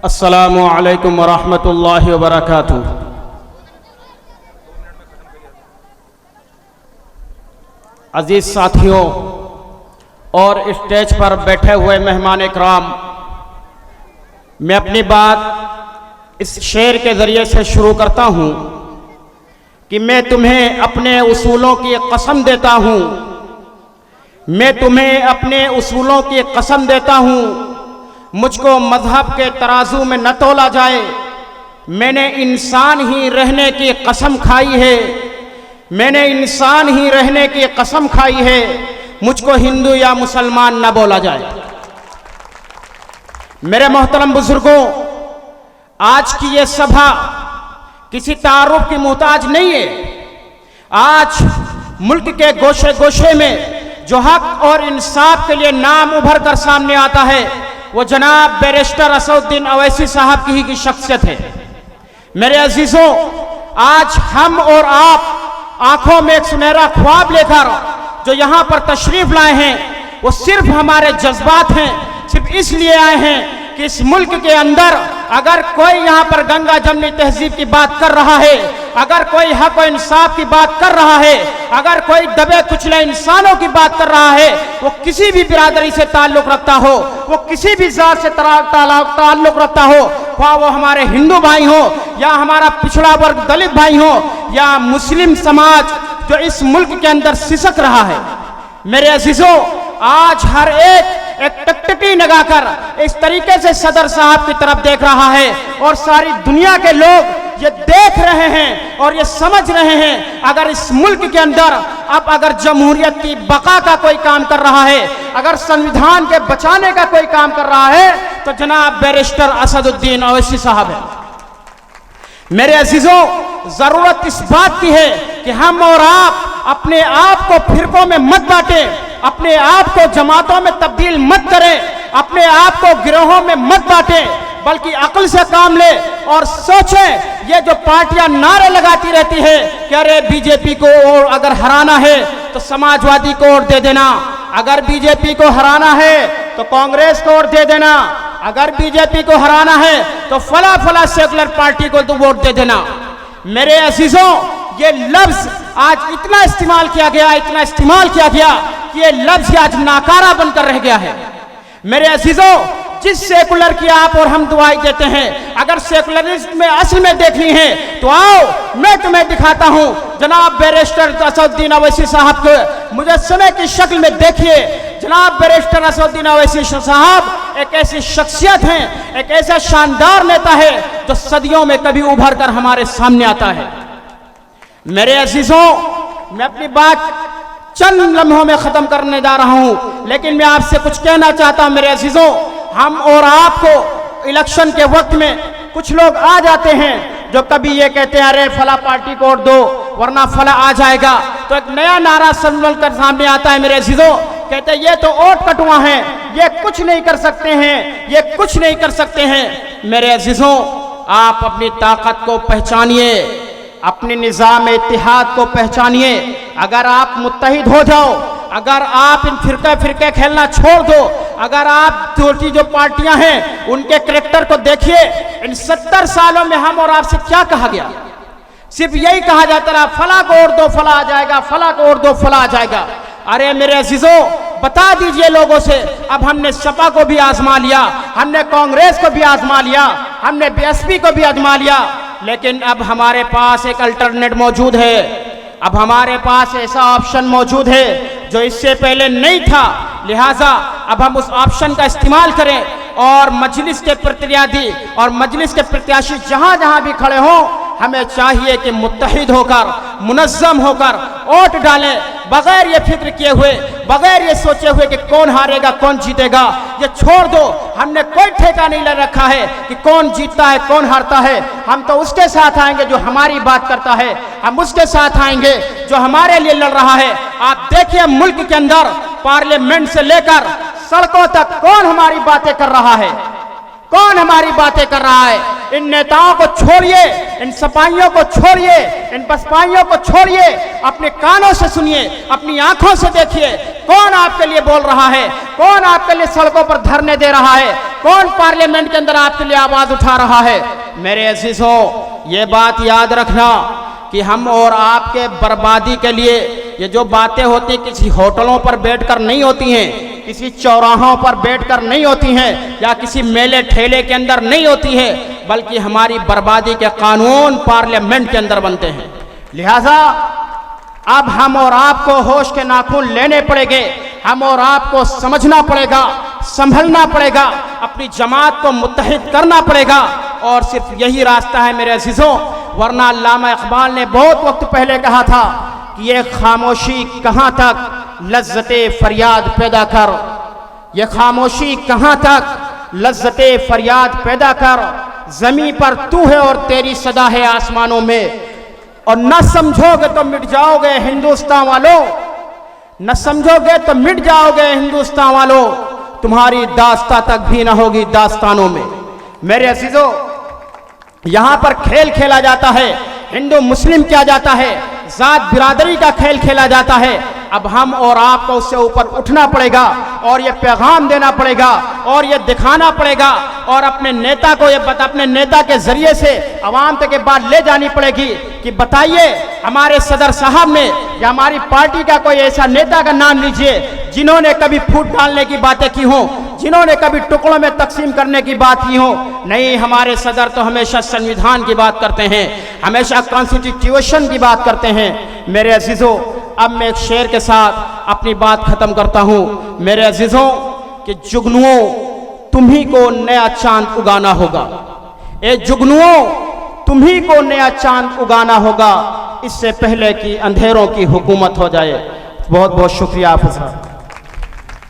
अस्सलामु अलैकुम वरहमतुल्लाहि वबरकातुहू। अजीज साथियों और स्टेज पर बैठे हुए मेहमान इकराम, मैं अपनी बात इस शेर के ज़रिए से शुरू करता हूँ कि मैं तुम्हें अपने उसूलों की कसम देता हूँ, मैं तुम्हें अपने उसूलों की कसम देता हूँ, मुझको मजहब के तराजू में न तोला जाए। मैंने इंसान ही रहने की कसम खाई है, मैंने इंसान ही रहने की कसम खाई है, मुझको हिंदू या मुसलमान न बोला जाए। मेरे मोहतरम बुजुर्गों, आज की ये सभा किसी तारुफ की मोहताज नहीं है। आज मुल्क के गोशे गोशे में जो हक और इंसाफ के लिए नाम उभर कर सामने आता है वो जनाब बैरिस्टर असदुद्दीन अवैसी साहब की ही की शख्सियत है। मेरे अजीजों, आज हम और आप आंखों में एक सुनहरा ख्वाब लेकर जो यहाँ पर तशरीफ लाए हैं वो सिर्फ हमारे जज्बात हैं, सिर्फ इसलिए आए हैं कि इस मुल्क के अंदर अगर कोई यहाँ पर गंगा जमनी तहजीब की बात कर रहा है, अगर कोई हक और इंसाफ की बात कर रहा है, अगर कोई दबे कुचले इंसानों की बात कर रहा है, वो किसी भी बिरादरी से ताल्लुक रखता हो, वो किसी भी जात से ताल्लुक रखता हो, ख्वाह वो हमारे हिंदू भाई हो या हमारा पिछड़ा वर्ग दलित भाई हो या मुस्लिम समाज जो इस मुल्क के अंदर सिसक रहा है। मेरे अजीजों, आज हर एक टकटकी लगाकर इस तरीके से सदर साहब की तरफ देख रहा है और सारी दुनिया के लोग ये देख रहे हैं और ये समझ रहे हैं अगर इस मुल्क के अंदर अब अगर जमहूरियत की बका का कोई काम कर रहा है, अगर संविधान के बचाने का कोई काम कर रहा है तो जनाब बैरिस्टर असदुद्दीन अवैसी साहब है। मेरे अजीजों, जरूरत इस बात की है कि हम और आप अपने आप को फिरकों में मत बांटे, अपने आप को जमातों में तब्दील मत करें, अपने आप को गिरोहों में मत बांटे, बल्कि अक्ल से काम ले और सोचें। ये जो पार्टियां नारे लगाती रहती है कि अरे बीजेपी को अगर हराना है तो समाजवादी को वोट दे देना, अगर बीजेपी को हराना है तो कांग्रेस को वोट दे देना, अगर बीजेपी को हराना है तो फला फला सेकुलर पार्टी को तो वोट दे देना। मेरे अजीजों, ये लफ्ज आज इतना इस्तेमाल किया गया, इतना इस्तेमाल किया गया कि ये लफ्ज आज नाकारा बनकर रह गया है। मेरे अजीजों, जिस सेकुलर की आप और हम दुआई देते हैं, अगर सेकुलरिज्म में असल में देखनी है तो आओ मैं तुम्हें दिखाता हूं। जनाब बैरिस्टर असदुद्दीन अवैसी साहब को मुजस्समे की शक्ल में देखिए। जनाब बैरिस्टर असदुद्दीन अवैसी साहब एक ऐसी शख्सियत हैं, एक ऐसा शानदार नेता है जो सदियों में कभी उभर कर हमारे सामने आता है। मेरे अजीजों, मैं अपनी बात चंद लम्हों में खत्म करने जा रहा हूं, लेकिन मैं आपसे कुछ कहना चाहता हूं। मेरे अजीजों, हम और आपको इलेक्शन के वक्त में कुछ लोग आ जाते हैं जो कभी ये कहते हैं अरे फला पार्टी को वोट दो वरना फला आ जाएगा, तो एक नया नारा संभल कर सामने आता है। मेरे अजीजों, कहते हैं ये तो वोट कटुआ हैं, ये कुछ नहीं कर सकते हैं, ये कुछ नहीं कर सकते हैं। मेरे अजीजों, आप अपनी ताकत को पहचानिए, अपने निज़ाम इत्तिहाद को पहचानिए। अगर आप मुत्तहिद हो जाओ, अगर आप इन फिरके खेलना छोड़ दो, अगर आप छोटी जो पार्टियां हैं उनके करैक्टर को देखिए। इन 70 सालों में हम और आपसे क्या कहा गया? सिर्फ यही कहा जाता रहा फला को वोट दो फला आ जाएगा, फला को वोट दो फला आ जाएगा। अरे मेरे अजीजों, बता दीजिए लोगों से, अब हमने सपा को भी आजमा लिया, हमने कांग्रेस को भी आजमा लिया, हमने बीएसपी को भी आजमा लिया, लेकिन अब हमारे पास एक अल्टरनेट मौजूद है। अब हमारे पास ऐसा ऑप्शन मौजूद है जो इससे पहले नहीं था। लिहाजा अब हम उस ऑप्शन का इस्तेमाल करें और मजलिस के प्रतिनिधि और मजलिस के प्रत्याशी जहां जहां भी खड़े हों, हमें चाहिए कि मुत्तहिद होकर, मुनज़्ज़म होकर वोट डालें, बगैर ये फिक्र किए हुए, बगैर ये सोचे हुए कि कौन हारेगा कौन जीतेगा। ये छोड़ दो, हमने कोई ठेका नहीं ले रखा है कि कौन जीतता है कौन हारता है। हम तो उसके साथ आएंगे जो हमारी बात करता है, हम उसके साथ आएंगे जो हमारे लिए लड़ रहा है। आप देखिए मुल्क के अंदर पार्लियामेंट से लेकर सड़कों तक कौन हमारी बातें कर रहा है, कौन हमारी बातें कर रहा है। इन नेताओं को छोड़िए, इन सपाइयों को छोड़िए, इन बसपाइयों को छोड़िए, अपने कानों से सुनिए, अपनी आंखों से देखिए कौन आपके लिए बोल रहा है, कौन आपके लिए सड़कों पर धरने दे रहा है, कौन पार्लियामेंट के अंदर आपके लिए आवाज उठा रहा है? मेरे अजीजों, ये बात याद रखना कि हम और आपके बर्बादी के लिए ये जो बातें होती किसी होटलों पर बैठकर नहीं होती हैं, किसी चौराहों पर बैठकर नहीं होती हैं, या किसी मेले ठेले के अंदर नहीं होती है, बल्कि हमारी बर्बादी के कानून पार्लियामेंट के अंदर बनते हैं। लिहाजा अब हम और आपको होश के नाखून लेने पड़ेंगे, हम और आपको समझना पड़ेगा, संभलना पड़ेगा, अपनी जमात को मुत्तहिद करना पड़ेगा, और सिर्फ यही रास्ता है मेरे अजीजों। वरना अल्लामा इकबाल ने बहुत वक्त पहले कहा था कि ये खामोशी कहाँ तक लज्जते फरियाद पैदा कर, ये खामोशी कहाँ तक लज्जते फरियाद पैदा कर, जमीन पर तू है और तेरी सदा है आसमानों में, और न समझोगे तो मिट जाओगे हिंदुस्तान वालों, न समझोगे तो मिट जाओगे हिंदुस्तान वालों, तुम्हारी दास्ता तक भी न होगी दास्तानों में। मेरे अजीजों, यहां पर खेल खेला जाता है, हिंदू मुस्लिम किया जाता है, जात बिरादरी का खेल खेला जाता है। अब हम और आपको उससे ऊपर उठना पड़ेगा और ये पैगाम देना पड़ेगा और ये दिखाना पड़ेगा, और अपने नेता को ये अपने नेता के जरिए से आवाम तक ये बात ले जानी पड़ेगी कि बताइए हमारे सदर साहब ने या हमारी पार्टी का कोई ऐसा नेता का नाम लीजिए जिन्होंने कभी फूट डालने की बातें की हों, जिन्होंने कभी टुकड़ों में तकसीम करने की बात की हो। नहीं, हमारे सदर तो हमेशा संविधान की बात करते हैं, हमेशा कॉन्स्टिट्यूशन की बात करते हैं। मेरे अजीजों, अब मैं एक शेर के साथ अपनी बात खत्म करता हूं। मेरे अजीजों, कि जुगनुओं तुम्ही को नया चांद उगाना होगा, ए जुगनुओं तुम्ही को नया चांद उगाना होगा, इससे पहले कि अंधेरों की हुकूमत हो जाए। बहुत बहुत शुक्रिया आप साहब।